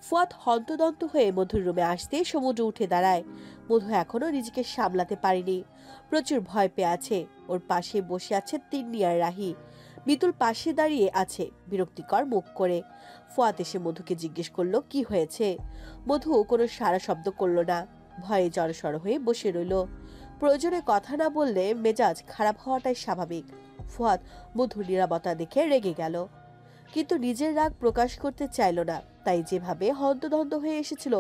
ফুয়াদ হন্তদন্ত হয়ে মধুর রুমে আসতে সমুদ্র উঠে দাঁড়ায়। মধু এখনো নিজেকে সামলাতে পারেনি, প্রচুর ভয় পেয়ে আছে। ওর পাশে বসে আছে তিন্নি আর রাহি। মিতুল পাশে দাঁড়িয়ে আছে বিরক্তিকর মুখ করে। ফুয়াদ এসে মধুকে জিজ্ঞেস করলো কি হয়েছে। মধু কোনো সারা শব্দ করলো না, ভয়ে জড়সড় হয়ে বসে রইল। প্রয়োজনে কথা না বললে মেজাজ খারাপ হওয়াটাই স্বাভাবিক। ফুয়াদ মধুর নীরবতা দেখে রেগে গেল, কিন্তু নিজের রাগ প্রকাশ করতে চাইল না। তাই যেভাবে হন্তদন্ত হয়ে এসেছিল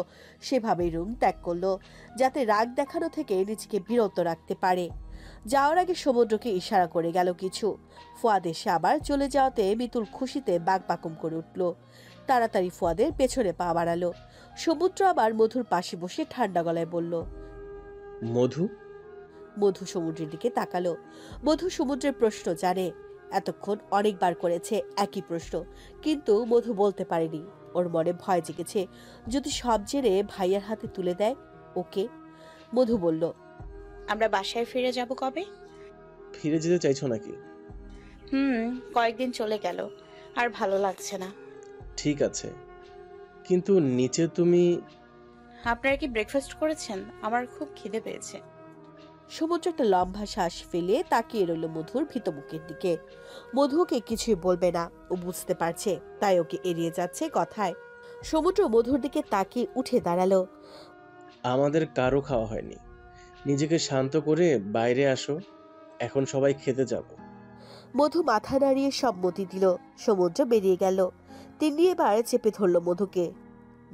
সেভাবেই রুম ত্যাগ করলো, যাতে রাগ দেখানো থেকে নিজেকে বিরত রাখতে পারে। যাওয়ার আগে সমুদ্রকে ইশারা করে গেল কিছু। ফুয়াদ এসে আবার চলে যাওয়াতে মিতুল খুশিতে বাকবাকুম করে উঠল। তাড়াতাড়ি ফুয়াদের পেছনে পা বাড়ালো। সমুদ্র আবার মধুর পাশে বসে ঠান্ডা গলায় বলল, মধু। মধু সমুদ্রের দিকে তাকালো। মধু সমুদ্রের প্রশ্ন জানে, এতক্ষণ অনেকবার করেছে একই প্রশ্ন, কিন্তু মধু বলতে পারেনি। ওর মনে ভয় জেগেছে, যদি সব জেনে ভাইয়ার হাতে তুলে দেয় ওকে। মধু বলল, আমরা বাসায় ফিরে যাব কবে? ফিরে যেতে চাইছো নাকি? কয়েকদিন চলে গেল, আর ভালো লাগছে না। ঠিক আছে, কিন্তু নিচে তুমি। আপনারা কি ব্রেকফাস্ট করেছেন? আমার খুব খিদে পেয়েছে। সমুদ্র একটা লম্বা শ্বাস ফেলে তাকিয়ে রইল মধুর ভীত মুখের দিকে। মধু ওকে কিছুই বলবে না, ও বুঝতে পারছে, তাই ওকে এড়িয়ে যাচ্ছে কথায়। সমুদ্র মধুর দিকে তাকিয়ে উঠে দাঁড়ালো। আমাদের কারো খাওয়া হয়নি, নিজেকে শান্ত করে বাইরে আসো, এখন সবাই খেতে যাব। মধু মাথা নাড়িয়ে সম্মতি দিল। সমুদ্র বেরিয়ে গেল। তিনি এবার চেপে ধরল মধুকে।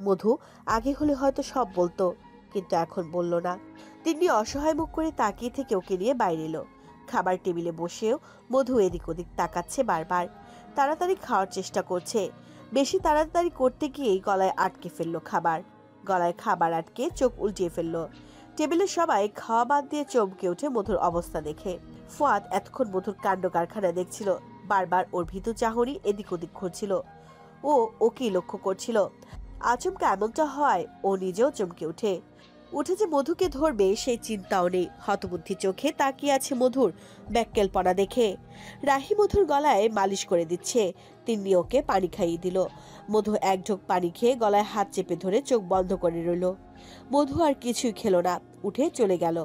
মধু আগে হলে হয়তো সব বলতো, কিন্তু এখন বলল না। তিনি অসহায় মুখ করে তাকিয়ে থেকে ওকে নিয়ে বাইরে এলো। খাবার টেবিলে বসেও মধু এদিক ওদিক তাকাচ্ছে বারবার। তাড়াতাড়ি খাওয়ার চেষ্টা করছে, বেশি তাড়াতাড়ি করতে গিয়েই গলায় আটকে ফেললো খাবার। গলায় খাবার আটকে চোখ উল্টিয়ে ফেললো। টেবিলে সবাই খাওয়া বাদ দিয়ে চমকে ওঠে মধুর অবস্থা দেখে। ফুয়াদ এতক্ষণ মধুর কাণ্ড কারখানা দেখছিল, বারবার ওর ভীতু চাহনি এদিক ওদিক ঘুরছিল। ও ওকেই লক্ষ্য করছিল। আচমকা এমনটা হয় ও নিজেও চমকে উঠে যে মধুকে ধরবে সেই চিন্তাও নেই। হতবুদ্ধি চোখে তাকিয়ে আছে মধুর ব্যাক্কেলপনা দেখে। রাহি মধুর গলায় মালিশ করে দিচ্ছে, তিন্নি ওকে পানি খাইয়ে দিল। মধু এক ঢোক পানি খেয়ে গলায় হাত চেপে ধরে চোখ বন্ধ করে রইল। মধু আর কিছুই খেলো না, উঠে চলে গেল।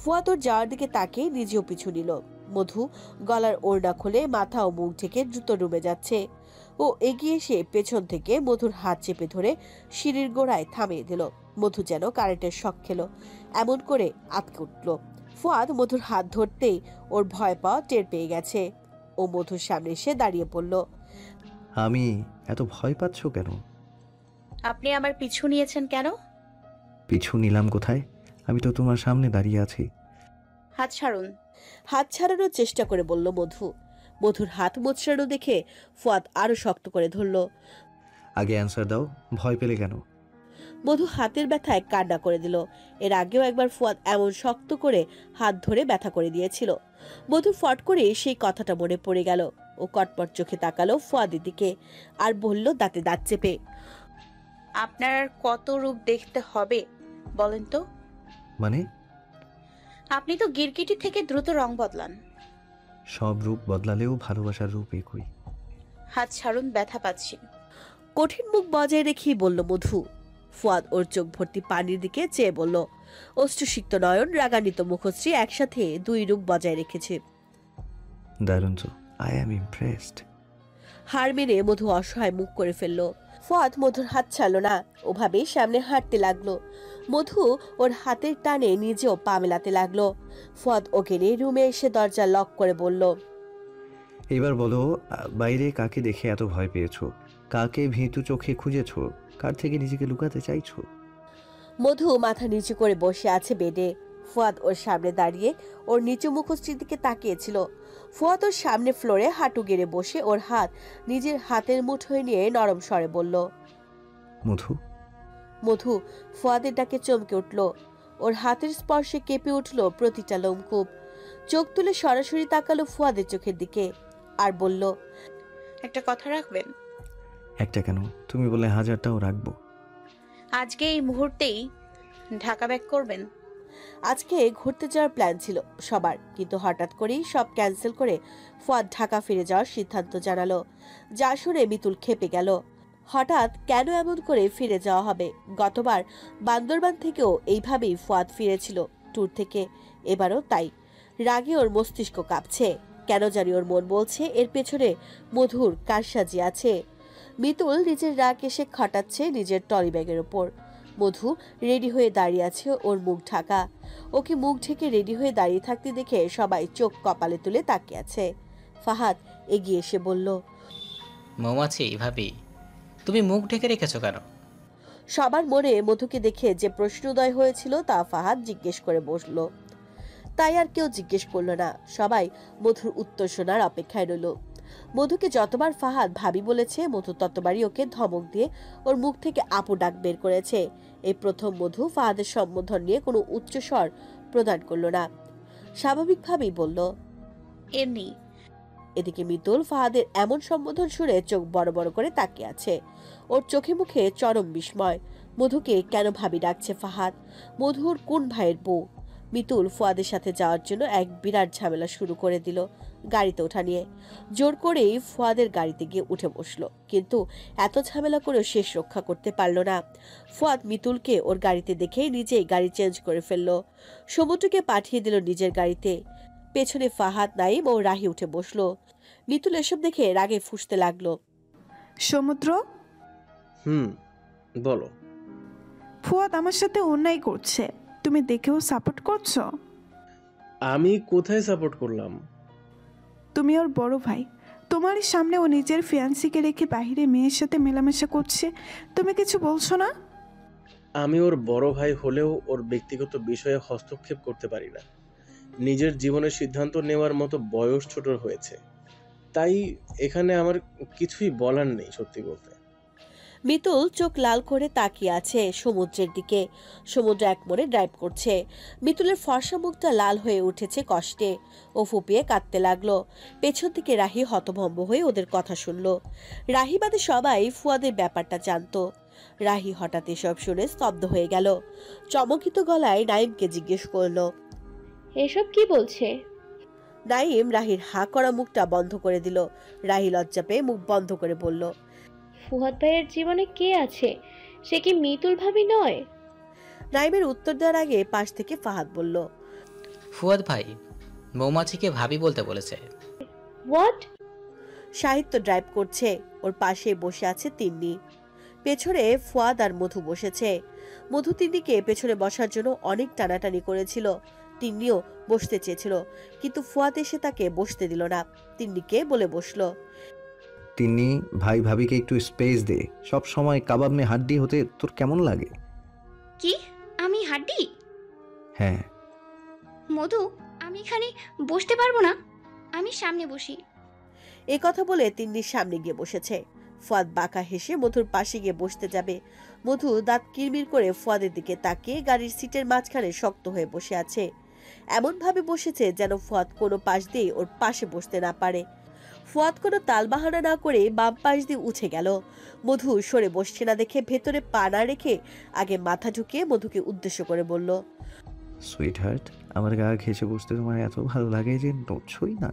ফুয়াদ ওর যাওয়ার দিকে তাকিয়ে নিজেও পিছু নিল। মধু গলার ওড়না খুলে মাথা ও মুখ ঢেকে দ্রুত রুমে যাচ্ছে। ও এগিয়ে এসে পেছন থেকে মধুর হাত চেপে ধরে সিঁড়ির গোড়ায় থামিয়ে দিল। মধু যেন কারেন্টের শক খেলো, এমন করে আটকে উঠল। ফুয়াদ মধুর হাত ধরতেই ওর ভয় পাওয়া টের পেয়ে গেছে। ও মধুর সামনে এসে দাঁড়িয়ে পড়ল। আমি এত ভয় পাচ্ছ কেন? আপনি আমার পিছু নিয়েছেন কেন? পিছু নিলাম কোথায়? আমি তো তোমার সামনে দাঁড়িয়ে আছি। হাত ছাড়ুন। হাত ছাড়ানোর চেষ্টা করে বলল মধু। মধুর হাত মোচড়ানো দেখে ফুয়াদ আরো শক্ত করে ধরল। আগে অ্যান্সার দাও, ভয় পেলে কেন? মধু হাতের ব্যথায় কান্না করে দিল। এর আগেও একবার ফুয়াদ এমন শক্ত করে হাত ধরে ব্যথা করে দিয়েছিল। মধু ফট করে সেই কথাটা মনে পড়ে গেল। ও কটপট চোখে তাকালো ফুয়াদের দিকে আর বলল দাঁতে দাঁত চেপে, আপনার আর কত রূপ দেখতে হবে বলেন তো? মানে? আপনি তো গিরগিটি থেকে দ্রুত রং বদলান। সব রূপ বদলালেও ভালোবাসার রূপ একই। হাত ছাড়ুন, ব্যথা পাচ্ছি। কঠিন মুখ বজায় রেখেই বলল মধু। ফুয়াদ ওর চোখ ভর্তি পানির দিকে চেয়ে বলল। অশ্রুসিক্ত নয়ন, রাগান্বিত মুখশ্রী একসাথে দুই রূপ বজায় রেখেছে। দারুণ তো, আই অ্যাম ইমপ্রেসড। হার মেরে মধু অসহায় মুখ করে ফেললো। ফুয়াদ মধুর হাত ছাড়ল না, ওভাবেই সামনে হাঁটতে লাগলো। মধু ওর হাতের টানে নিজেও পা মেলাতে লাগলো। ফুয়াদ ওকে নিয়ে রুমে এসে দরজা লক করে বলল, এবার বলো, বাইরে কাকে দেখে এত ভয় পেয়েছো? কাকে ভীতু চোখে খুঁজেছো? কার থেকে নিজেকে লুকাতে চাইছো? মধু মাথা নিচু করে বসে আছে বেডে। ফুয়াদ ওর সামনে দাঁড়িয়ে ওর নিচু মুখশ্রীর দিকে তাকিয়েছিল। ফুয়াদ ওর সামনে ফ্লোরে হাঁটু গেড়ে বসে ওর হাত নিজের হাতের মুঠোয় নিয়ে নরম স্বরে বলল, মধু। মধু ফুয়াদের ডাকে চমকে উঠল। ওর হাতের স্পর্শে কেঁপে উঠল প্রতিটা লোমকূপ। চোখ তুলে সরাসরি তাকালো ফুয়াদের চোখের দিকে আর বলল, একটা কথা রাখবেন? একটা কেন, তুমি বলে হাজারটাও রাখবো। আজকে এই মুহূর্তেই ঢাকা ব্যাক করবেন? আজকে ঘুরতে যাওয়ার প্ল্যান ছিল সবার, কিন্তু হঠাৎ করেই সব ক্যান্সেল করে ফুয়াদ ঢাকা ফিরে যাওয়ার সিদ্ধান্ত জানালো। যা শুনে মিতুল খেপে গেল। হঠাৎ কেন এমন করে ফিরে যাওয়া হবে? গতবার বান্দরবান থেকেও এইভাবেই ফুয়াদ ফিরেছিল ট্যুর থেকে, এবারও তাই। রাগে ওর মস্তিষ্ক কাঁপছে। কেন জানি ওর মন বলছে এর পেছনে মধুর কারসাজি আছে। মিতুল নিজের রাগ এসে খাটাচ্ছে নিজের টলি ব্যাগের ওপর। মধু রেডি হয়ে দাঁড়িয়ে আছে, ওর মুখ ঢাকা। ওকে মুখ ঢেকে রেডি হয়ে দাঁড়িয়ে থাকতে দেখে সবাই চোখ কপালে তুলে তাকিয়ে আছে। ফাহাদ এগিয়ে এসে বলল, মৌমাছি ভাবি, তুমি মুখ ঢেকে রেখেছো কেন? সবার মনে মধুকে দেখে যে প্রশ্নোদয় হয়েছিল তা ফাহাদ জিজ্ঞেস করে বসল। তাই আর কেউ জিজ্ঞেস করলো না, সবাই মধুর উত্তর শোনার অপেক্ষায় রইল। মধুকে যতবার ফাহাদ ভাবি বলেছে, মধু ততবারই ওকে ধমক দিয়ে ওর মুখ থেকে আপু ডাক বের করেছে। এই প্রথম মধু ফাহাদের সম্বোধন নিয়ে কোনো উচ্চস্বর প্রদান করলো না, স্বাভাবিকভাবেই বলল, এমনি। এদিকে মিতুল ফাহাদের এমন সম্বোধন শুনে চোখ বড় বড় করে তাকিয়ে আছে। ওর চোখে মুখে চরম বিস্ময়। মধুকে কেন ভাবি ডাকছে ফাহাদ? মধুর কোন ভাইয়ের বউ? মিতুল ফুয়াদের সাথে যাওয়ার জন্য এক বিরাট ঝামেলা শুরু করে দিল গাড়িতে ওঠা নিয়ে। জোর করেই ফুয়াদের গাড়িতে গিয়ে উঠে বসলো, কিন্তু এত ঝামেলা করেও শেষ রক্ষা করতে পারলো না। ফুয়াদ মিতুলকে ওর গাড়িতে দেখেই নিজেই গাড়ি চেঞ্জ করে ফেললো। সমুদ্রকে পাঠিয়ে দিল নিজের গাড়িতে। পেছনে ফাহাদ, নাইম ও রাহি উঠে বসলো। মিতুল এসব দেখে রাগে ফুঁসতে লাগলো। সমুদ্র, বলো। ফুয়াদ আমার সাথে অন্যায় করছে, তুমি দেখেও সাপোর্ট করছো? আমি কোথায় সাপোর্ট করলাম? তুমি ওর বড় ভাই, তোমারই সামনে ও নিজের ফিয়ান্সিকে রেখে বাইরে মেয়ের সাথে মেলামেশা করছে, তুমি কিছু বলছো না? আমি ওর বড় ভাই হলেও ওর ব্যক্তিগত বিষয়ে হস্তক্ষেপ করতে পারি না। নিজের জীবনের সিদ্ধান্ত নেওয়ার মতো বয়স ছোট হয়েছে, তাই এখানে আমার কিছুই বলার নেই সত্যি বলতে। মিতুল চোখ লাল করে তাকিয়ে আছে সমুদ্রের দিকে। সমুদ্র এক মনে ড্রাইভ করছে। মিতুলের ফর্সা মুখটা লাল হয়ে উঠেছে কষ্টে। ও ফুপিয়ে কাঁদতে লাগলো। পেছন থেকে রাহি হতভম্ব হয়ে ওদের কথা শুনলো। রাহি বাদে সবাই ফুয়াদের ব্যাপারটা জানতো। রাহি হঠাৎ এসব শুনে স্তব্ধ হয়ে গেল। চমকিত গলায় নাইমকে জিজ্ঞেস করলো, এসব কি বলছে? নাইম রাহির হা করা মুখটা বন্ধ করে দিল। রাহি লজ্জা পেয়ে মুখ বন্ধ করে বলল, ফুহাদ ভাইয়ের জীবনে কে আছে? সে কি মিতুল ভাবি নয়? নাইমের উত্তর দেওয়ার আগে পাশ থেকে ফাহাদ বলল, ফুয়াদ ভাই মৌমাছিকে ভাবি বলতে বলেছে। হোয়াট? সাহিত্য ড্রাইভ করছে, ওর পাশে বসে আছে তিন্নি। পেছনে ফুয়াদ আর মধু বসেছে। মধু তিন্নিকে পেছনে বসার জন্য অনেক টানাটানি করেছিল। তিন্নিও বসতে চেয়েছিল, কিন্তু ফুয়াদ এসে তাকে বসতে দিল না। তিন্নিকে বলে বসলো, তিনি ভাই ভাবিকে একটু স্পেস দে, সব সময় কাবাব মে হাড্ডি হতে তোর কেমন লাগে? কি? আমি হাড্ডি? হ্যাঁ। মধু, আমি এখানে বসতে পারবো না, আমি সামনে বসি। এ কথা বলে তিন্নির সামনে গিয়ে বসেছে। ফুয়াদ বাঁকা হেসে মধুর পাশে গিয়ে বসতে যাবে। মধু দাঁত কিরমির করে ফুয়াদের দিকে তাকিয়ে গাড়ির সিটের মাঝখানে শক্ত হয়ে বসে আছে। এমন ভাবে বসেছে যেন ফুয়াদ কোনো পাশ দিয়ে ওর পাশে বসতে না পারে। ফুয়াদ কোনো তালবাহানা না করে বাম পাশ দিয়ে উঠে গেল। মধু সরে বসছে না দেখে ভেতরে পা না রেখে আগে মাথা ঢুকিয়ে মধুকে উদ্দেশ্য করে বলল, সুইট হার্ট, আমার গা ঘেঁষে বসতে তোমার এত ভালো লাগে যে নড়ছই না।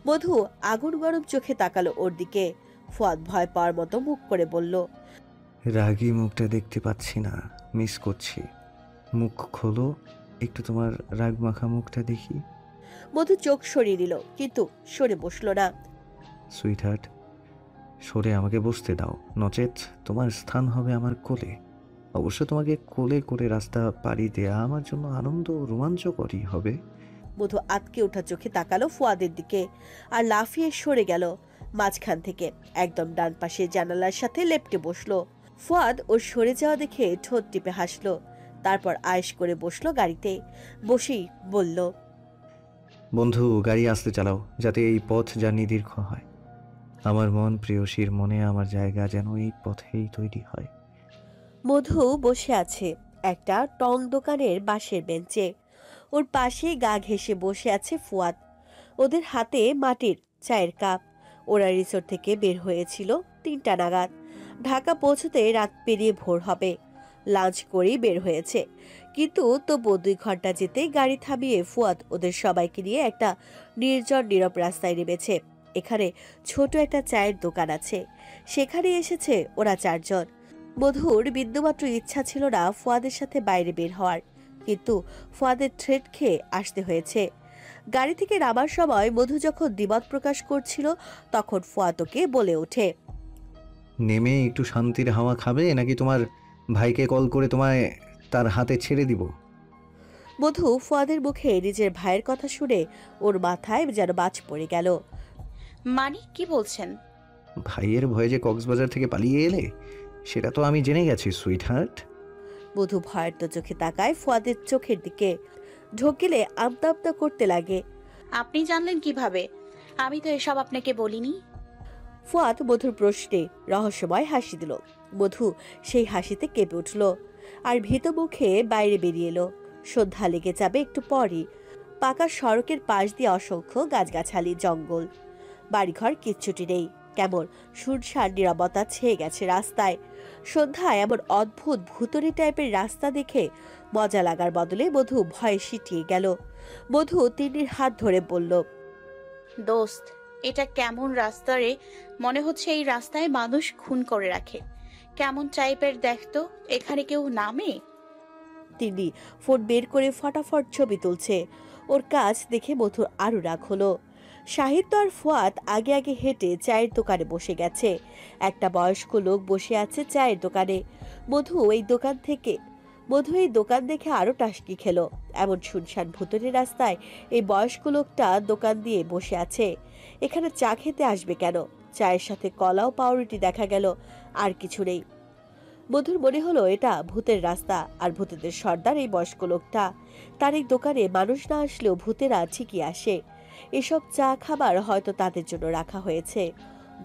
মধু আগুন গরম চোখে তাকালো ওর দিকে। ফুয়াদ ভয় পাওয়ার মতো মুখ করে বলল, রাগী মুখটা দেখতে পাচ্ছি না, মিস করছি। মুখ খোলো, একটু তোমার রাগ মাখা মুখটা দেখি। মধু চোখ সরিয়ে নিল, কিন্তু সরে বসলো না। সুইট হার্ট, সরে আমাকে বসতে দাও, নচেত তোমার স্থান হবে আমার কোলে। অবশ্য তোমাকে কোলে করে রাস্তা পাড়ি দেয়া আমার জন্য আনন্দ ও রোমাঞ্চকরই হবে। মধু আটকে ওঠা চোখে তাকালো ফুয়াদের দিকে আর লাফিয়ে সরে গেল মাঝখান থেকে, একদম ডান পাশে জানালার সাথে লেপটে বসলো। ফুয়াদ ওর সরে যাওয়া দেখে ঠোঁট টিপে হাসলো, তারপর আয়েশ করে বসলো গাড়িতে। বসেই বলল, বন্ধু, গাড়ি আস্তে চালাও, যাতে এই পথ জার্নি দীর্ঘ হয়। আমার মন প্রেয়সীর মনে আমার জায়গা যেন এই পথেই তৈরি হয়। মধু বসে আছে একটা টং দোকানের বাঁশের বেঞ্চে। ওর পাশে গা ঘেঁষে বসে আছে ফুয়াদ। ওদের হাতে মাটির চায়ের কাপ। ওরা রিসোর্ট থেকে বের হয়েছিল 3টা নাগাদ। ঢাকা পৌঁছতে রাত পেরিয়ে ভোর হবে। লাঞ্চ করেই বের হয়েছে, কিন্তু তবুও 2 ঘন্টা যেতেই গাড়ি থামিয়ে ফুয়াদ ওদের সবাইকে নিয়ে একটা নির্জন নীরব রাস্তায় নেমেছে। এখানে ছোট একটা চায়ের দোকান আছে, সেখানে এসেছে ওরা 4 জন। মধুর বিন্দুমাত্র ইচ্ছা ছিল না ফুয়াদের সাথে বাইরে বের হওয়ার, কিন্তু ফুয়াদের থ্রেট খেয়ে আসতে হয়েছে। গাড়ি থেকে নামার সময় মধু যখন দ্বিমত প্রকাশ করছিল, তখন ফুয়াদ ওকে বলে ওঠে, নেমে একটু শান্তির হাওয়া খাবে নাকি তোমার ভাইকে কল করে তোমায় তার হাতে ছেড়ে দিব? মধু ফুয়াদের মুখে নিজের ভাইয়ের কথা শুনে ওর মাথায় যেন বাজ পড়ে গেল। মানে কি বলছেন? ভাইয়ের ভয়ে যে কক্সবাজার থেকে পালিয়ে এলে সেটা তো আমি জেনে গেছি সুইট হার্ট। মধু ভয়ের তো চোখে তাকায় ফুয়াদের চোখের দিকে, ঢোক গেলে আমতা আমতা করতে লাগে। আপনি জানলেন কিভাবে? আমি তো এসব আপনাকে বলিনি। ফুয়াদ মধুর প্রশ্নে রহস্যময় হাসি দিল। মধু সেই হাসিতে কেঁপে উঠল আর ভীত মুখে বাইরে বেরিয়ে এলো। সন্ধ্যা লেগে যাবে একটু পরই। পাকা সড়কের পাশ দিয়ে অসংখ্য গাছগাছালি, জঙ্গল, বাড়িঘর কিচ্ছুটি নেই। কেমন শুনশান নীরবতা ছেয়ে গেছে রাস্তায়। সন্ধ্যায় এমন অদ্ভুত ভুতুড়ে টাইপের রাস্তা দেখে মজা লাগার বদলে মধু ভয়ে সিটিয়ে গেল। মধু তিন্নির হাত ধরে বলল, দোস্ত, এটা কেমন রাস্তা রে? মনে হচ্ছে এই রাস্তায় মানুষ খুন করে রাখে। কেমন টাইপের দেখতো, এখানে কেউ নামে? তিনি ফোন বের করে ফটাফট ছবি তুলছে। ওর কাজ দেখে মধুর আরো রাগ হলো। সাহিত্য আর ফুয়াদ আগে আগে হেঁটে চায়ের দোকানে বসে গেছে। একটা বয়স্ক লোক বসে আছে চায়ের দোকানে। মধু এই দোকান দেখে আরো টাসকি খেলো। এমন শুনশান ভুতুড়ে রাস্তায় এই বয়স্ক লোকটা দোকান দিয়ে বসে আছে। এখানে চা খেতে আসবে কেন? চায়ের সাথে কলাও পাউরুটি দেখা গেল, আর কিছু নেই। মধুর মনে হলো এটা ভূতের রাস্তা, আর ভূতেদের সর্দার এই বয়স্ক লোকটা। তার এই দোকানে মানুষ না আসলেও ভূতেরা ঠিকই আসে। এসব চা খাবার হয়তো তাদের জন্য রাখা হয়েছে।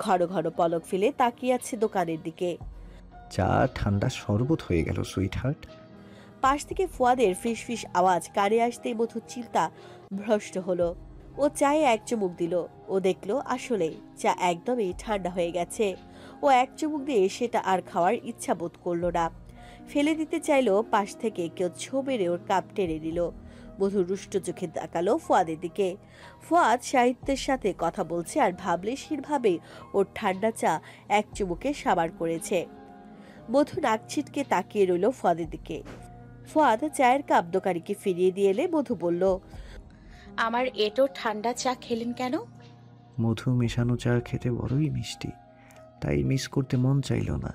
ঘন ঘন পলক ফেলে তাকিয়ে আছে দোকানের দিকে। চা ঠান্ডা শরবত হয়ে গেল সুইট হার্ট। পাশ থেকে ফুয়াদের ফিস ফিস আওয়াজ কানে আসতেই মধুর চিন্তা ভ্রষ্ট হলো। ও চায়ে এক চুমুক দিল। ও দেখলো আসলে চা একদমই ঠান্ডা হয়ে গেছে। ও এক চুমুক দিয়ে সেটা আর খাওয়ার ইচ্ছা বোধ করলো না। ফেলে দিতে চাইলো, পাশ থেকে কেউ ছো মেরে ওর কাপ টেনে নিল। মধু রুষ্ট চোখে তাকালো ফুয়াদের দিকে। ফুয়াদ সাহিত্যের সাথে কথা বলছে আর ভাবলেশীরভাবে ওর ঠান্ডা চা এক চুমুকে সাবার করেছে। মধু নাক ছিটকে তাকিয়ে রইল ফুয়াদের দিকে। ফুয়াদ চায়ের কাপ দোকানিকে ফিরিয়ে দিয়ে এলে মধু বলল, আমার এটো ঠান্ডা চা খেলেন কেন? মধু মেশানো চা খেতে বড়ই মিষ্টি, তাই মিস করতে মন চাইল না।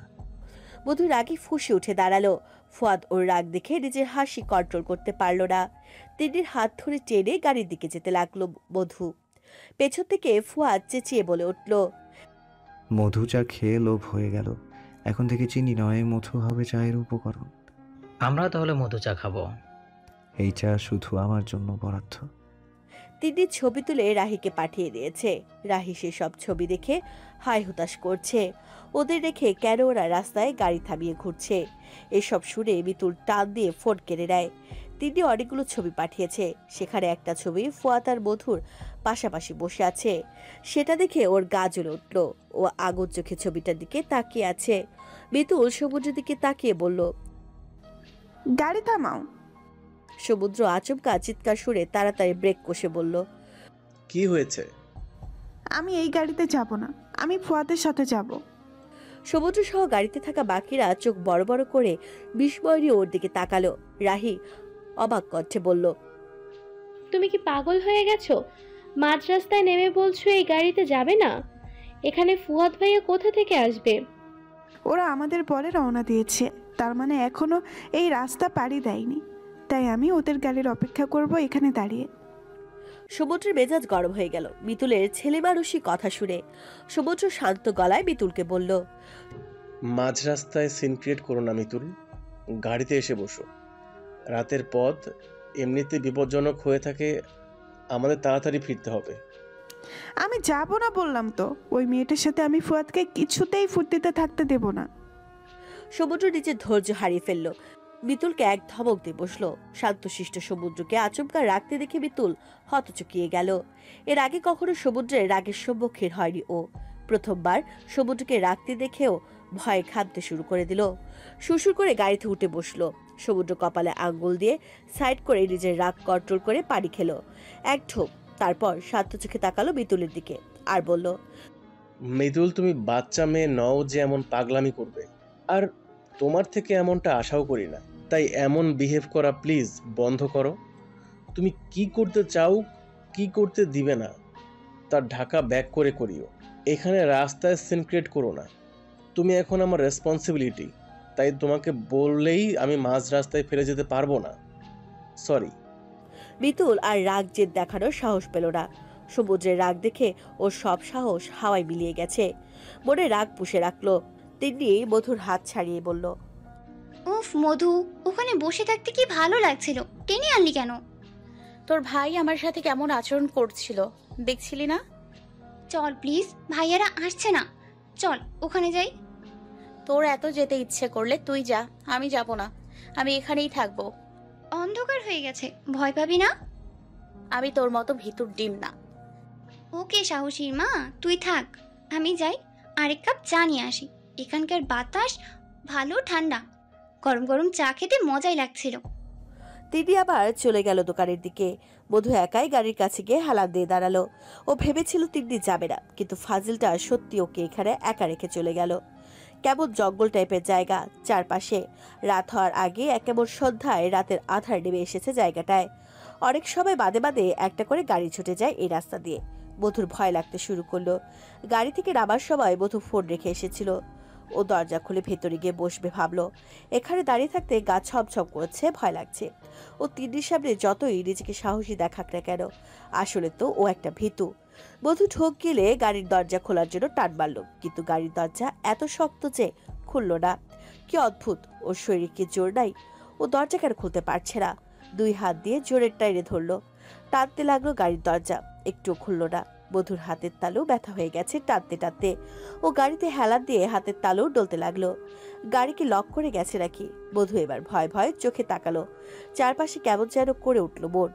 মধু রাগে ফুঁসে উঠে দাঁড়ালো। ফুয়াদ ওর রাগ দেখে নিজের হাসি কন্ট্রোল করতে পারল না। তিন্নির হাত ধরে টেনে গাড়ির দিকে যেতে লাগলো মধু। পেছন থেকে ফুয়াদ চেঁচিয়ে বলে উঠল, মধু চা খেয়ে লোভ হয়ে গেল। এখন থেকে চিনি নয়, মধু হবে চায়ের উপকরণ। আমরা তাহলে মধু চা খাবো। এই চা শুধু আমার জন্য বরাদ্দ। তিন্নি ছবি তুলে রাহিকে পাঠিয়ে দিয়েছে। রাহি সেসব ছবি দেখে হায় হুতাশ করছে। ওদের রেখে কেন ওরা রাস্তায় গাড়ি থামিয়ে ঘুরছে। এসব শুনে মিতুল টান দিয়ে ফোন কেড়ে নেয়। তিন্নি অনেকগুলো ছবি পাঠিয়েছে। সেখানে একটা ছবি ফুয়াদ আর মধুর পাশাপাশি বসে আছে। সেটা দেখে ওর গা জ্বলে উঠল। ও আগুন চোখে ছবিটার দিকে তাকিয়ে আছে। মিতুল সমুদ্রের দিকে তাকিয়ে বলল, গাড়ি থামাও। সমুদ্র আচমকা চিৎকার শুনে তাড়াতাড়ি ব্রেক কষে বলল, কি হয়েছে? আমি এই গাড়িতে যাব না, আমি ফুয়াদের সাথে যাব। সমুদ্র সহ গাড়িতে থাকা বাকিরা চোখ বড় বড় করে বিস্ময় নিয়ে ওর দিকে তাকালো। রাহি অবাক কণ্ঠে বলল, তুমি কি পাগল হয়ে গেছো? মাঝ রাস্তায় নেমে বলছো এই গাড়িতে যাবে না? এখানে ফুয়াদ ভাইয়া কোথা থেকে আসবে? ওরা আমাদের পরে রওনা দিয়েছে, তার মানে এখনো এই রাস্তা পাড়ি দেয়নি। তাই আমি ওদের গাড়ির অপেক্ষা করব এখানে দাঁড়িয়ে। সমুদ্রের মেজাজ গরম হয়ে গেল মিতুলের ছেলে মানুষই কথা শুনে। সমুদ্র শান্ত গলায় মিতুলকে বলল, মাঝ রাস্তায় সিন ক্রিয়েট করো না মিতুল, গাড়িতে এসে বসো। রাতের পথ এমনিতে বিপজ্জনক হয়ে থাকে, আমাদের তাড়াতাড়ি ফিরতে হবে। আমি যাব না বললাম তো। ওই মেয়েটার সাথে আমি ফুয়াদকে কিছুতেই ফুর্তিতে থাকতে দেব না। সমুদ্র নিজের ধৈর্য হারিয়ে ফেলল। মিতুলকে এক ধমক দিয়ে বসলো। শান্তশিষ্ট সমুদ্রকে আচমকা রাখতে দেখে মিতুল হতচকিয়ে গেল। এর আগে কখনো সমুদ্রের রাগের সম্মুখীন হয়নি ও। প্রথমবার সমুদ্রকে রাখতে দেখেও ভয়ে ঘামতে শুরু করে দিল। সুরসুর করে গাড়িতে উঠে বসলো। সমুদ্র কপালে আঙ্গুল দিয়ে সাইড করে নিজের রাগ কন্ট্রোল করে পানি খেলো এক ঢোক। তারপর শান্ত চোখে তাকালো মিতুলের দিকে। আর বলল, মৃদুল, তুমি বাচ্চা মেয়ে নও যে এমন পাগলামি করবে, আর তোমার থেকে এমনটা আশাও করি না। তাই এমন বিহেভ করা প্লিজ বন্ধ করো। তুমি কি করতে চাও, কি করতে দিবে না, তার ঢাকা ব্যাক করে করিও। এখানে রাস্তায় সিন ক্রিয়েট করো না। তুমি এখন আমার রেসপন্সিবিলিটি, তাই তোমাকে বললেই আমি মাঝ রাস্তায় ফেলে যেতে পারবো না। সরি। মিতুল আর রাগ জেদ দেখানোর সাহস পেল না। সমুদ্রের রাগ দেখে ওর সব সাহস হাওয়ায় মিলিয়ে গেছে। মনে রাগ পুষে রাখলো। তিন্নি মধুর হাত ছাড়িয়ে বলল, উফ মধু, ওখানে বসে থাকতে কি ভালো লাগছিল, টেনে আনলি কেন? তোর ভাই আমার সাথে কেমন আচরণ করছিল দেখছিলি না? চল প্লিজ, ভাইয়ারা আসছে না, চল ওখানে যাই। তোর এত যেতে ইচ্ছে করলে তুই যা, আমি যাব না। আমি এখানেই থাকবো। অন্ধকার হয়ে গেছে, ভয় পাবি না? আমি তোর মতো ভিতুর ডিম না। ওকে সাহসীর মা, তুই থাক, আমি যাই আরেক কাপ চা নিয়ে আসি। এখানকার বাতাস ভালো ঠান্ডা, গরম গরম চা খেতে মজাই লাগছিল। তিন্নি আবার চলে গেল দোকানের দিকে। মধু একাই গাড়ির কাছে গিয়ে হেলান দিয়ে দাঁড়ালো। ও ভেবেছিল তিন্নি যাবে না, কিন্তু ফাজিলটা সত্যি ওকে এখানে একা রেখে চলে গেল। কেমন জঙ্গল টাইপের জায়গা চারপাশে। রাত হওয়ার আগে কেমন সন্ধ্যায় রাতের আধার নেমে এসেছে জায়গাটায়। অনেক সময় বাদে বাদে একটা করে গাড়ি ছুটে যায় এই রাস্তা দিয়ে। মধুর ভয় লাগতে শুরু করলো। গাড়ি থেকে নামার সময় মধু ফোন রেখে এসেছিল। ও দরজা খুলে ভেতরে গিয়ে বসবে ভাবলো। এখানে দাঁড়িয়ে থাকতে গা ছমছম করছে, ভয় লাগছে। ও তিন্নির সামনে যতই নিজেকে সাহসী দেখাক না কেন, আসলে তো ও একটা ভীতু। মধু ঢোক গেলে গাড়ির দরজা খোলার জন্য টান মারল, কিন্তু গাড়ির দরজা এত শক্ত যে খুলল না। কি অদ্ভুত, ওর শরীরে কি জোর নাই? ও দরজা কেন খুলতে পারছে না? দুই হাত দিয়ে জোরের টাইনে ধরলো, টানতে লাগলো গাড়ির দরজা, একটুও খুলল না। মধুর হাতের তালু ব্যথা হয়ে গেছে টানতে টানতে। ও গাড়িতে হেলান দিয়ে হাতের তালু ডলতে লাগলো। গাড়িকে লক করে গেছে নাকি? মধু এবার ভয় ভয় চোখে তাকালো। চারপাশে কেমন যেন করে উঠল মন।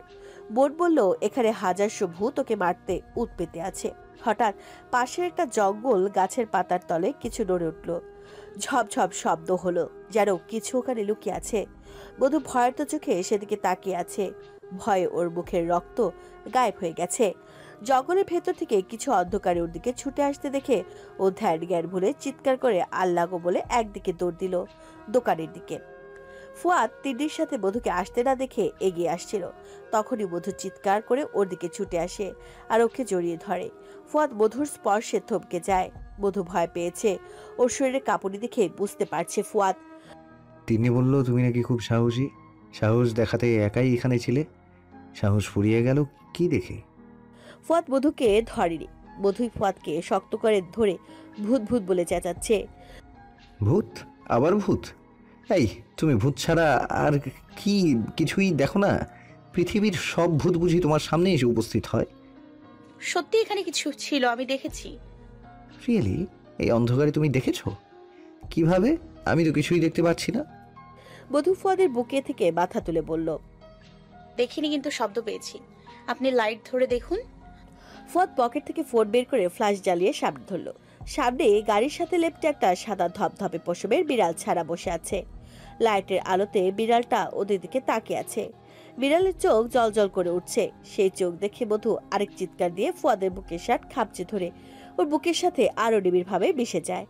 মন বলল, এখানে হাজারশো ভূত ওকে মারতে উত পেতে আছে। হঠাৎ পাশের একটা জঙ্গল গাছের পাতার তলে কিছু নড়ে উঠল। ঝপঝপ শব্দ হলো, যেন কিছু ওখানে লুকিয়ে আছে। মধু ভয়ার্ত চোখে সেদিকে তাকিয়ে আছে। ভয়ে ওর মুখের রক্ত গায়েব হয়ে গেছে। জঙ্গলের ভেতর থেকে কিছু অন্ধকারে ওর দিকে ছুটে আসতে দেখে ও ধ্যান জ্ঞান ভুলে চিৎকার করে আল্লাহ গো বলে একদিকে দৌড় দিল, দোকানের দিকে। ফুয়াদ তিন্নির সাথে মধুকে আসতে না দেখে এগিয়ে আসছিল। তখনই মধু চিৎকার করে ওর দিকে ছুটে আসে আর ওকে জড়িয়ে ধরে। ফুয়াদ মধুর স্পর্শে থমকে যায়। মধু ভয় পেয়েছে। ওর শরীরে কাঁপুনি দেখে বুঝতে পারছে ফুয়াদ। তিনি বলল তুমি নাকি খুব সাহসী, সাহস দেখাতে একাই এখানে ছিলে। সাহস ফুরিয়ে গেল কি দেখে? ফুয়াদ মধুকে ধরেনি। মধুই ফুয়াদকে শক্ত করে ধরে ভূত ভূত বলে চেঁচাচ্ছে। ভূত? আবার ভূত? এই, তুমি ভূত ছাড়া আর কি কিছুই দেখো না? পৃথিবীর সব ভূত বুঝি তোমার সামনে এসে উপস্থিত হয়? সত্যি এখানে কিছু ছিল, আমি দেখেছি। রিয়েলি? এই অন্ধকারে তুমি দেখেছো? কিভাবে? আমি তো কিছুই দেখতে পাচ্ছি না। মধু ফুয়াদের বুকে থেকে মাথা তুলে বলল, দেখিনি, কিন্তু শব্দ পেয়েছি। আপনি লাইট ধরে দেখুন। ফুয়াদ পকেট থেকে ফোন বের করে ফ্ল্যাশ জ্বালিয়ে সামনে ধরল। সামনে গাড়ির সাথে লেপ্টে একটা সাদা ধপধপে পশমের বিড়াল ছাড়া বসে আছে। লাইটের আলোতে বিড়ালটা ওদের দিকে তাকিয়ে আছে। বিড়ালের চোখ জলজল করে উঠছে। সেই চোখ দেখে মধু আরেক চিৎকার দিয়ে ফুয়াদের বুকের শার্ট খামচে ধরে ওর বুকের সাথে আরো নিবিড় ভাবে মিশে যায়।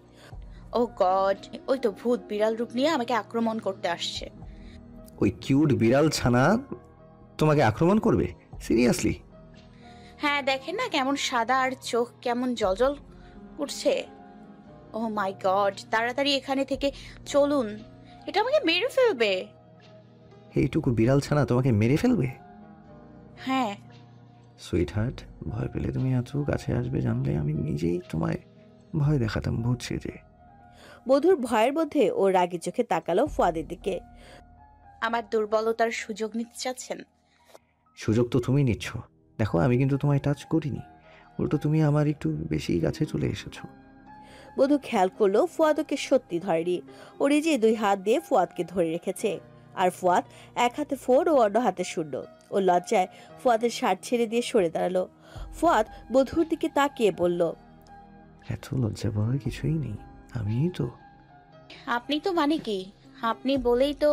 ও গড, ওই তো ভূত বিড়াল রূপ নিয়ে আমাকে আক্রমণ করতে আসছে। ওই কিউট বিড়াল ছানা তোমাকে আক্রমণ করবে? সিরিয়াসলি? হ্যাঁ, দেখেন না কেমন সাদা আর চোখ কেমন জলজল করছে। ও মাই গড, তাড়াতাড়ি এখানে থেকে চলুন, এটা আমাকে মেরে ফেলবে। এইটুকু বিড়াল ছানা তোমাকে মেরে ফেলবে? হ্যাঁ। সুইট হার্ট, ভয় পেলে তুমি এত কাছে আসবে জানলে আমি নিজেই তোমায় ভয় দেখাতাম ভূত সেজে। মধুর ভয়ের মধ্যে ও রাগি চোখে তাকালো ফুয়াদের দিকে। আমার দুর্বলতার সুযোগ নিতে চাচ্ছেন? সুযোগ তো তুমি নিচ্ছ। দেখো, আমি কিন্তু তোমায় টাচ করিনি, উল্টো তুমি আমার একটু বেশি কাছে চলে এসেছো। মধু খেয়াল করলো ফুয়াদ ওকে সত্যি ধরেনি। ও নিজে দুই হাত দিয়ে ফুয়াদকে ধরে রেখেছে। আর ফুয়াদ এক হাতে ফোন ও অন্য হাতে শূন্য। ও লজ্জায় ফুয়াদের শার্ট ছেড়ে দিয়ে সরে দাঁড়ালো। ফুয়াদ মধুর দিকে তাকিয়ে বলল, এত লজ্জা পাওয়ার কিছুই নেই, আমিই তো। আপনি তো মানে কি? আপনি বলেই তো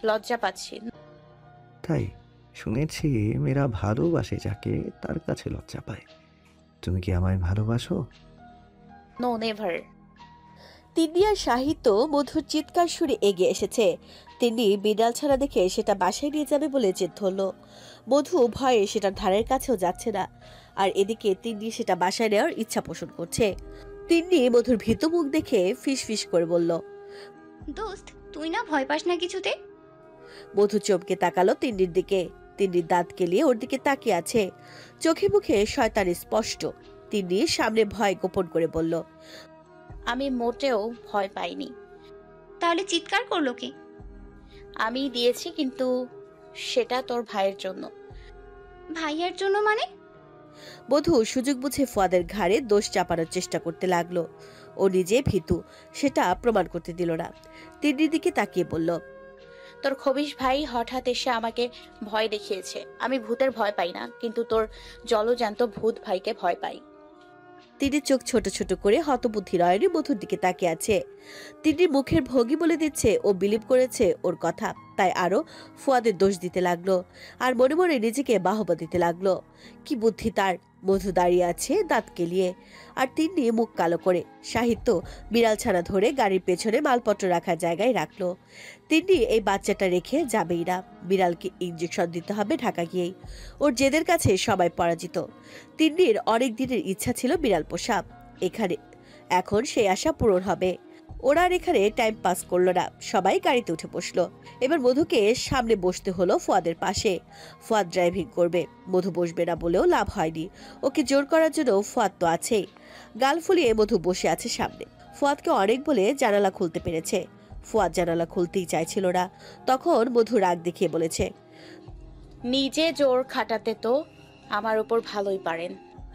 লজ্জা পাচ্ছি। তাই শুনেছি মেয়েরা ভালোবাসে যাকে তার কাছে লজ্জা পায়। তুমি কি আমায় ভালোবাসো? No, never. তিন্নি আর সাহিত্য মধুর চিৎকার সুরে এগিয়ে এসেছে। তিন্নি বিড়াল ছাড়া দেখে সেটা বাসায় নিয়ে যাবে বলে জেদ ধরল। মধু ভয়ে সেটার ধারের কাছেও যাচ্ছে না, আর এদিকে তিন্নি সেটা বাসায় নেওয়ার ইচ্ছা পোষণ করছে। তিন্নি মধুর ভীত মুখ দেখে ফিস ফিস করে বলল। দোস্ত, তুই না ভয় পাস না কিছুতে? মধু চমকে তাকালো তিন্নির দিকে। তিন্নির দাঁত কেলিয়ে ওর দিকে তাকিয়ে আছে, চোখে মুখে শয়তানি স্পষ্ট। তিন্নি সামনে ভয় গোপন করে বলল, আমি মোটেও ভয় পাইনি। তাহলে চিৎকার করলো কে? আমি দিয়েছি, কিন্তু সেটা তোর ভাইয়ের জন্য। ভাইয়ার জন্য মানে? মধু সুযোগ বুঝে ফুয়াদের ঘাড়ে দোষ চাপানোর চেষ্টা করতে লাগলো। ও নিজে ভীতু, সেটা প্রমাণ করতে দিল না। তিন্নির দিকে তাকিয়ে বলল, তোর খবিশ ভাই হঠাৎ এসে আমাকে ভয় দেখিয়েছে। আমি ভূতের ভয় পাই না, কিন্তু তোর জলজ্যান্ত ভূত ভাইকে ভয় পাই। তিন্নির চোখ ছোট ছোট করে হতবুদ্ধি নয়নে মধুর দিকে তাকিয়ে আছে। তিন্নির মুখের ভঙ্গি বলে দিচ্ছে ও বিলিভ করেছে ওর কথা, তাই আরো ফুয়াদের দোষ দিতে লাগলো আর মনে মনে নিজেকে বাহবা দিতে লাগলো। কি বুদ্ধি তার! মধু দাঁড়িয়ে আছে দাঁত কেলিয়ে, আর তিন্নি মুখ কালো করে। সাহিত্য বিড়াল ছানা ধরে গাড়ির পেছনে মালপত্র রাখার জায়গায় রাখলো। তিন্নি এই বাচ্চাটা রেখে যাবেই না। বিড়ালকে ইঞ্জেকশন দিতে হবে ঢাকা গিয়েই। ওর জেদের কাছে সবাই পরাজিত। তিন্নির অনেক দিনের ইচ্ছা ছিল বিড়াল পোষা, এখানে এখন সেই আশা পূরণ হবে। ওরা আর এখানে টাইম পাস করলো না, সবাই গাড়িতে উঠে বসলো। এবার মধুকে সামনে বসতে হলো ফুয়াদের পাশে। ফুয়াদ ড্রাইভিং করবে, মধু বসবে না বলেও লাভ হয়নি। ওকে জোর করার জন্য ফুয়াদ তো আছেই। গাল ফুলিয়ে মধু বসে আছে সামনে। ফুয়াদকে অনেক বলে জানালা খুলতে পেরেছে। ফুয়াদ জানালা খুলতেই চাইছিল না। তখন মধু রাগ দেখিয়ে বলেছে, নিজে জোর খাটাতে তো আমার উপর ভালোই পারেন।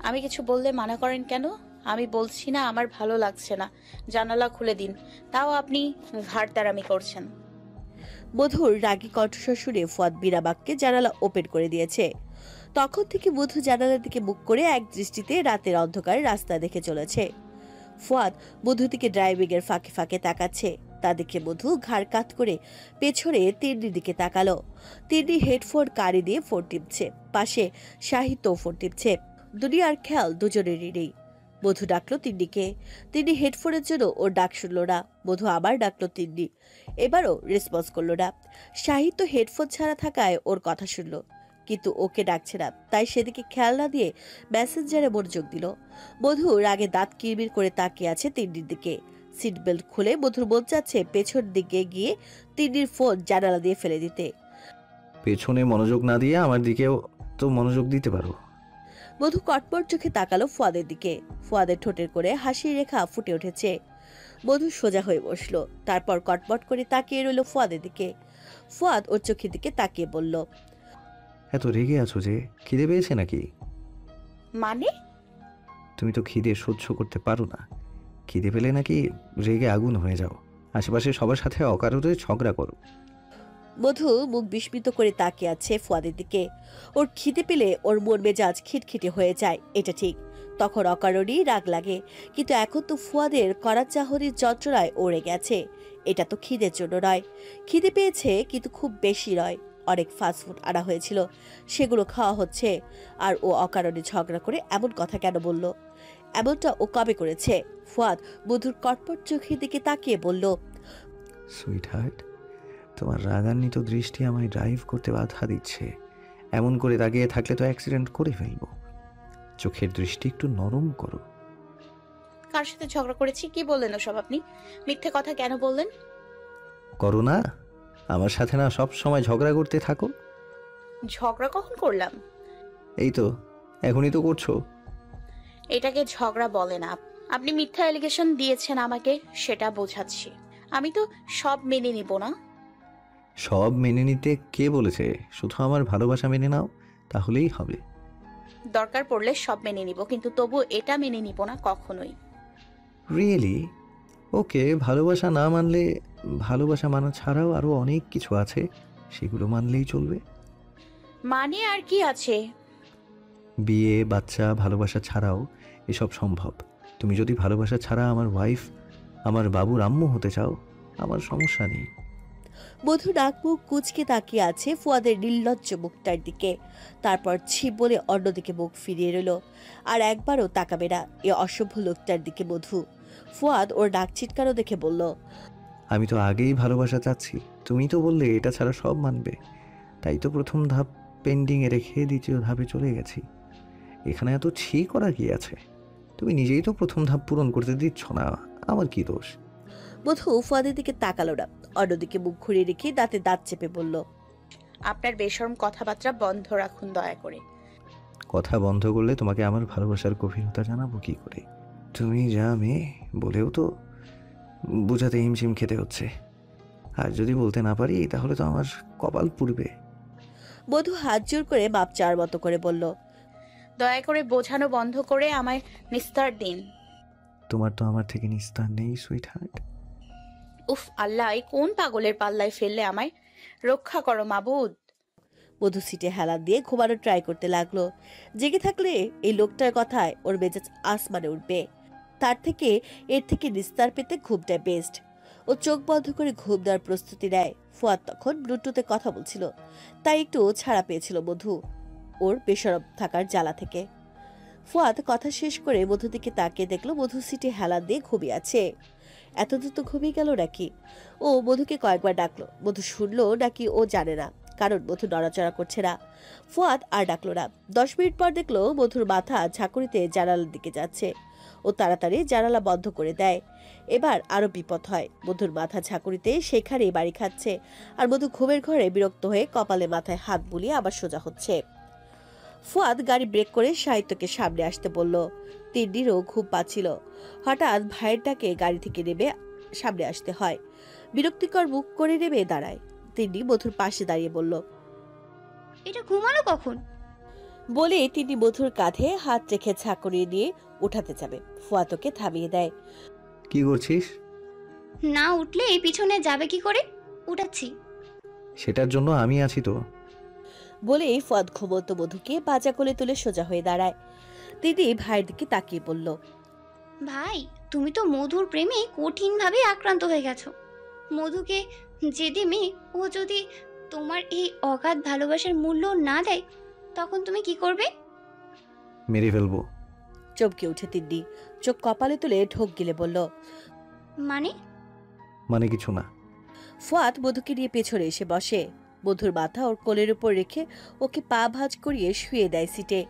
আমি কিছু বললে মানা করেন কেন? আমি বলছি না আমার ভালো লাগছে না, জানালা খুলে দিন, তাও আপনি ঘাড়তারামি করছেন। মধুর রাগী কণ্ঠস্বর শুনে ফুয়াদ বিনা বাক্যে জানালা ওপেন করে দিয়েছে। তখন থেকে মধু জানালার দিকে মুখ করে এক দৃষ্টিতে রাতের অন্ধকারে রাস্তা দেখে চলেছে। ফুয়াদ মধুর দিকে ড্রাইভিং এর ফাঁকে ফাঁকে তাকাচ্ছে। তা দেখে মধু ঘাড় কাত করে পেছনে তিন্নির দিকে তাকালো। তিন্নি হেডফোন কানে দিয়ে ফোন টিপছে, পাশে সাহিত্য ফোন টিপছে। দুনিয়ার খেয়াল দুজনেরই নেই। মধু ডাকলো তিন্নিকে। তিন্নি হেডফোনের জন্য ওর ডাক শুনলো না। মধু আবার ডাকলো তিন্নি, এবারও রেসপন্স করলো না। সাহিত্য হেডফোন ছাড়া থাকায় ওর কথা শুনলো, কিন্তু ওকে ডাকছে না, তাই সেদিকে খেয়াল না দিয়ে মেসেঞ্জারে মনোযোগ দিল। মধু রাগে দাঁত কিরমির করে তাকিয়ে আছে তিন্নির দিকে। সিট বেল্ট খুলে মধুর মন চাচ্ছে পেছন দিকে গিয়ে তিন্নির ফোন জানালা দিয়ে ফেলে দিতে। পেছনে মনোযোগ না দিয়ে আমার দিকেও তো মনোযোগ দিতে পারো। মধু কটমট চোখে তাকালো ফুয়াদের দিকে। ফুয়াদের ঠোঁটের করে হাসির রেখা ফুটে উঠেছে। মধু সোজা হয়ে বসলো, তারপর কটমট করে তাকিয়ে রইল ফুয়াদের দিকে। ফুয়াদ ওর চোখের দিকে তাকিয়ে বলল, এত রেগে আছো যে? খিদে পেয়েছে নাকি? মানে? তুমি তো খিদে সহ্য করতে পারো না। খিদে পেলে নাকি রেগে আগুন হয়ে যাও, আশেপাশে সবার সাথে অকারণে ঝগড়া করো। মধু মুখ বিস্মিত করে তাকিয়ে আছে ফুয়াদের দিকে। ওর খিদে পেলে ওর মন মেজাজ খিটখিটে হয়ে যায়, এটা ঠিক। তখন অকারণেই রাগ লাগে, কিন্তু এখন তো ফুয়াদের করার চাহনির যন্ত্রণায় ওড়ে গেছে। এটা তো খিদের জন্য নয়। খিদে পেয়েছে, কিন্তু খুব বেশি নয়। অনেক ফাস্টফুড আনা হয়েছিল, সেগুলো খাওয়া হচ্ছে। আর ও অকারণে ঝগড়া করে এমন কথা কেন বলল? এমনটা ও কবে করেছে? ফুয়াদ মধুর কটপট চোখের দিকে তাকিয়ে বলল, সুইট হার্ট, তোমার রাগান্বিত দৃষ্টি আমায় ড্রাইভ করতে বাধা দিচ্ছে। এমন করে তাকিয়ে থাকলে তো অ্যাক্সিডেন্ট করে ফেলবো। চোখের দৃষ্টি একটু নরম করো। কার সাথে ঝগড়া করেছি? কি বললেন ওসব আপনি? মিথ্যে কথা কেন বললেন? করো না, আমার সাথে না সব সময় ঝগড়া করতে থাকো। ঝগড়া কখন করলাম? এই তো এখনই তো করছো। এটাকে ঝগড়া বলে না। আপনি মিথ্যা অ্যালিগেশন দিয়েছেন আমাকে, সেটা বোঝাচ্ছি। আমি তো সব মেনে নিব না। সব মেনে নিতে কে বলেছে? শুধু আমার ভালোবাসা মেনে নাও, তাহলেই হবে। দরকার পড়লে সব মেনে নিব, কিন্তু তবু এটা মেনে নিব না কখনোই। রিয়েলি? ওকে, ভালোবাসা না মানলে, ভালোবাসা মানা ছাড়াও আরো অনেক কিছু আছে, সেগুলো মানলেই চলবে। মানে আর কি আছে? বিয়ে, বাচ্চা, ভালোবাসা ছাড়াও এসব সম্ভব। তুমি যদি ভালোবাসা ছাড়া আমার ওয়াইফ, আমার বাবুর আম্মু হতে চাও, আমার সমস্যা নেই। মধু নাক মুখ কুচকে তাকিয়ে আছে ফুয়াদের নির্লজ্জ মুখটার দিকে, তারপর ছিপ বলে অন্যদিকে মুখ ফিরিয়ে রইল। আর একবারও তাকাবে না এ অসভ্য লোকটার দিকে মধু। ফুয়াদ ওর নাক ছিটকানো দেখে বলল, আমি তো আগেই ভালোবাসা চাচ্ছি, তুমি তো বললে এটা ছাড়া সব মানবে, তাই তো প্রথম ধাপ পেন্ডিংয়ে রেখে দ্বিতীয় ধাপে চলে গেছি। এখানে এত ছি করা কি আছে? তুমি নিজেই তো প্রথম ধাপ পূরণ করতে দিচ্ছ না, আমার কি দোষ? মধু ফুয়াদের দিকে তাকালো না, অন্যদিকে মুখ ঘুরিয়ে রেখে দাঁতে দাঁত চেপে বলল, আপনার বেশরম কথাবার্তা বন্ধ রাখুন দয়া করে। কথা বন্ধ করলে তোমাকে আমার ভালোবাসার গভীরতা জানাবো কি করে? তুমি যা মেয়ে বলেও তো বোঝাতে হিমশিম খেতে হচ্ছে। আর যদি বলতে না পারি তাহলে তো আমার কপাল পুড়বে। মধু হাত জোর করে মাপ চাওয়ার মতো করে বলল, দয়া করে বোঝানো বন্ধ করে আমায় নিস্তার দিন। তোমার তো আমার থেকে নিস্তার নেই সুইট হার্ট। উফ আল্লাহ, এই কোন পাগলের পাল্লায় ফেললে আমায়? রক্ষা করো মাবুদ। মধু সিটে হেলান দিয়ে ঘুমানোর ট্রাই করতে লাগলো। জেগে থাকলে এই লোকটার কথায় ওর মেজাজ আসমানে উঠবে, তার থেকে এর থেকে নিস্তার পেতে ঘুমটাই বেস্ট। ও চোখ বন্ধ করে ঘুম দেওয়ার প্রস্তুতি নেয়। ফুয়াদ তখন ব্লুটুথে কথা বলছিল, তাই একটু ছাড়া পেয়েছিল মধু ওর বেসরব থাকার জ্বালা থেকে। ফুয়াদ কথা শেষ করে মধু দিকে তাকিয়ে দেখলো মধু সিটে হেলান দিয়ে ঘুমিয়ে আছে। এত দ্রুত ঘুমিয়ে গেল নাকি? ও মধুকে কয়েকবার ডাকলো, মধু শুনলো নাকি ও জানে না, কারণ মধু নড়াচড়া করছে না। ফুয়াদ আর ডাকলো না। 10 মিনিট পর দেখলো মধুর মাথা ঝাঁকুনিতে জানালার দিকে যাচ্ছে। ও তাড়াতাড়ি জানালা বন্ধ করে দেয়। এবার আরো বিপদ হয়, মধুর মাথা ঝাঁকুনিতে সেখানেই বাড়ি খাচ্ছে। আর মধু ঘুমের ঘরে বিরক্ত হয়ে কপালে মাথায় হাত বুলিয়ে আবার সোজা হচ্ছে। ফুয়াদ গাড়ি ব্রেক করে সাহিত্যকে সামনে আসতে বলল। তিন্নিরও ঘুম পাচ্ছিল। হঠাৎ ভাইয়ের ডাকে গাড়ি থেকে নেমে সামনে আসতে হয়। বিরক্তিকর মুখ করে নেমে দাঁড়ায়। তিন্নি মধুর পাশে দাঁড়িয়ে বলল, এটা ঘুমালো কখন? বলে তিনি মধুর কাঁধে হাত রেখে ঝাঁকুনিয়ে নিয়ে উঠাতে যাবে। ফুয়াদ ওকে থামিয়ে দেয়। কি করছিস? না উঠলে এই পিছনে যাবে কি করে? উঠাচ্ছি। সেটার জন্য আমি আছি তো। বলে ফুয়াদ ঘুমন্ত মধুকে বাজা কোলে তুলে সোজা হয়ে দাঁড়ায়। তিনি ভাইয়ের দিকে তাকিয়ে বলল, ভাই, তুমি তো মধুর প্রেমে কঠিনভাবে আক্রান্ত হয়ে গেছো। মধুকে যেদি মেয়ে ও যদি তোমার এই অগাধ ভালোবাসার মূল্য না দেয়, তখন তুমি কি করবে? মেরে ফেলবো। চমকে উঠে তিন্নি চোখ কপালে তুলে ঢোক গিলে বলল, মানে কিছু না। ফুয়াদ মধুকে নিয়ে পেছনে এসে বসে। মধুর মাথা ওর কোলের উপর রেখে ওকে পা ভাঁজ করিয়ে শুয়ে দেয় সিটে।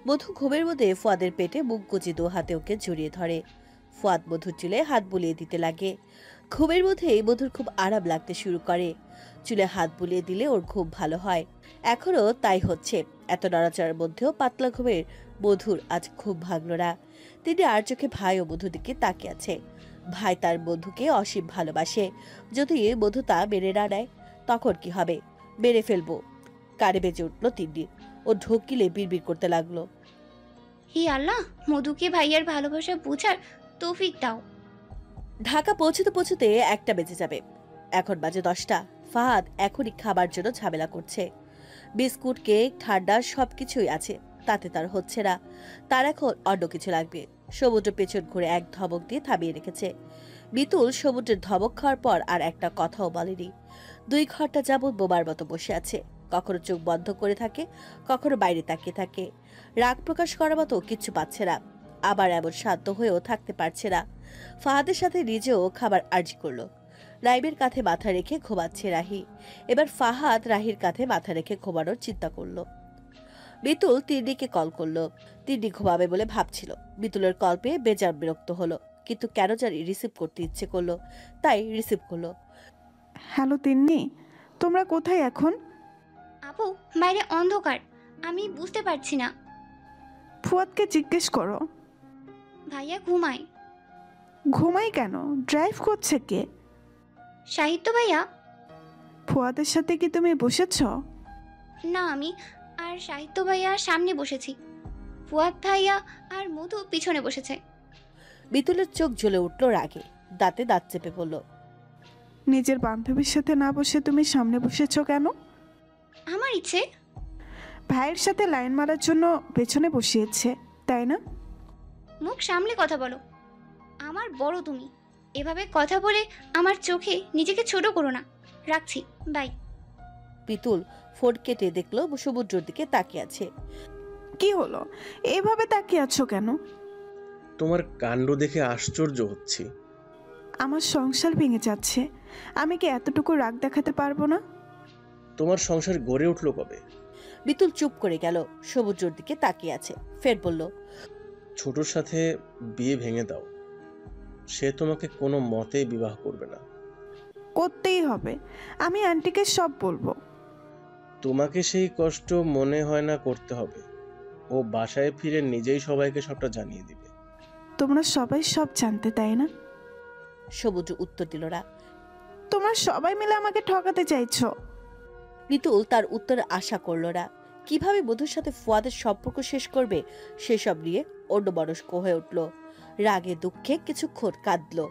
মধু ঘুমের মধ্যে ফুয়াদের পেটে মুখ গুজে 2 হাতে ওকে জড়িয়ে ধরে। ফুয়াদ মধুর চুলে হাত বুলিয়ে দিতে লাগে। ঘুমের মধ্যেই মধুর খুব আরাম লাগতে শুরু করে। চুলে হাত বুলিয়ে দিলে ওর ঘুম ভালো হয়। এখনো তাই হচ্ছে। এত নড়াচড়ার মধ্যেও পাতলা ঘুমের মধুর আজ খুব ভাগলো না। তিনি আর চোখে ভাই ও মধুর দিকে তাকিয়ে আছে। ভাই তার বন্ধুকে অসীম ভালোবাসে। যদি মধু তা মেনে না নেয় তখন কি হবে? মেরে ফেলবো। কানে বেজে উঠল তিন্নি। ও ঢোক গিলে বিড়বিড় করতে লাগলো, হি আল্লাহ, মধুকে ভাইয়ার ভালোবাসা বুঝার তৌফিক দাও। ঢাকা পৌঁছতে পৌঁছতে 1টা বেজে যাবে। এখন বাজে 10টা। ফাহাদ এখনই খাবার জন্য ঝামেলা করছে। বিস্কুট, কেক, ঠান্ডা সবকিছুই আছে, তাতে তার হচ্ছে না। তার এখন অন্য কিছু লাগবে। সমুদ্র পেছন ঘুরে এক ধমক দিয়ে থামিয়ে রেখেছে। বিতুল সমুদ্রের ধমক খাওয়ার পর আর একটা কথাও বলেনি। 2 ঘন্টা যাবৎ বোমার মতো বসে আছে। কখনো চোখ বন্ধ করে থাকে, কখনো বাইরে তাকিয়ে থাকে। রাগ প্রকাশ করার মতো কিচ্ছু পাচ্ছে না, আবার এমন শান্ত হয়েও থাকতে পারছে না। ফাহাদের সাথে নিজেও খাবার আর্জি করলো। রাইবের কাঁধে মাথা রেখে ঘুমাচ্ছে রাহি। এবার ফাহাদ রাহির কাঁধে মাথা রেখে ঘুমানোর চিন্তা করলো। বিতুল তিন্নিকে কল করলো। তিন্নি ঘুমাবে বলে ভাবছিল। বিতুলের কল পেয়ে বেজার বিরক্ত হলো, কিন্তু কেন জানি রিসিভ করতে ইচ্ছে করলো, তাই রিসিভ করলো। হ্যালো তিন্নি, তোমরা কোথায় এখন? আপু, বাইরে অন্ধকার, আমি বুঝতে পারছি না। ফুয়াদকে জিজ্ঞেস করো। ভাইয়া ঘুমায়। ঘুমাই কেন? ড্রাইভ করছে কে? সাহিত্য ভাইয়া। ফুয়াদের সাথে কি তুমি বসেছ? না, আমি আর সাহিত্য ভাইয়া সামনে বসেছি। ফুয়াদ ভাইয়া আর মধু পিছনে বসেছে। বিতুলের চোখ জ্বলে উঠল রাগে। দাঁতে দাঁত চেপে বলল, নিজের বান্ধবীর সাথে না বসে তুমি সামনে বসেছ কেন? আমার ইচ্ছে। ভাইয়ের সাথে লাইন মারার জন্য পেছনে বসিয়েছে, তাই না? মুখ সামলে কথা বলো। আমার বড় তুমি, এভাবে কথা বলে আমার চোখে নিজেকে ছোট করো না। রাখছি, বাই। পিতুল ফোন কেটে দেখলো সমুদ্রের দিকে তাকিয়ে আছে। কি হলো, এইভাবে তাকিয়ে আছো কেন? তোমার কাণ্ড দেখে আশ্চর্য হচ্ছি। আমার সংসার ভেঙে যাচ্ছে, আমি কি এতটুকু রাগ দেখাতে পারবো না? তোমার সংসার গড়ে উঠলো কবে? বিতুল চুপ করে গেল, সমুদ্রের দিকে তাকিয়ে আছে। ফের বলল, ছোটর সাথে বিয়ে ভেঙে দাও, সে তোমাকে কোনো মতেই বিবাহ করবে না। করতেই হবে, আমি আন্টিকে সব বলবো। তোমাকে সেই কষ্ট মনে হয় না করতে হবে। ও বাসায় ফিরে নিজেই সবাইকে সবটা জানিয়ে দিবে। তোমরা সবাই সব জানতে, তাই না? সমুদ্র উত্তর দিল না। তোমরা সবাই মিলে আমাকে ঠকাতে চাইছো। বিতুল তার উত্তরে আশা করল না। কিভাবে মধুর সাথে ফুয়াদের সম্পর্ক শেষ করবে সেসব নিয়ে অন্যমনস্ক হয়ে উঠল। রাগে দুঃখে কিছুক্ষণ কাঁদল।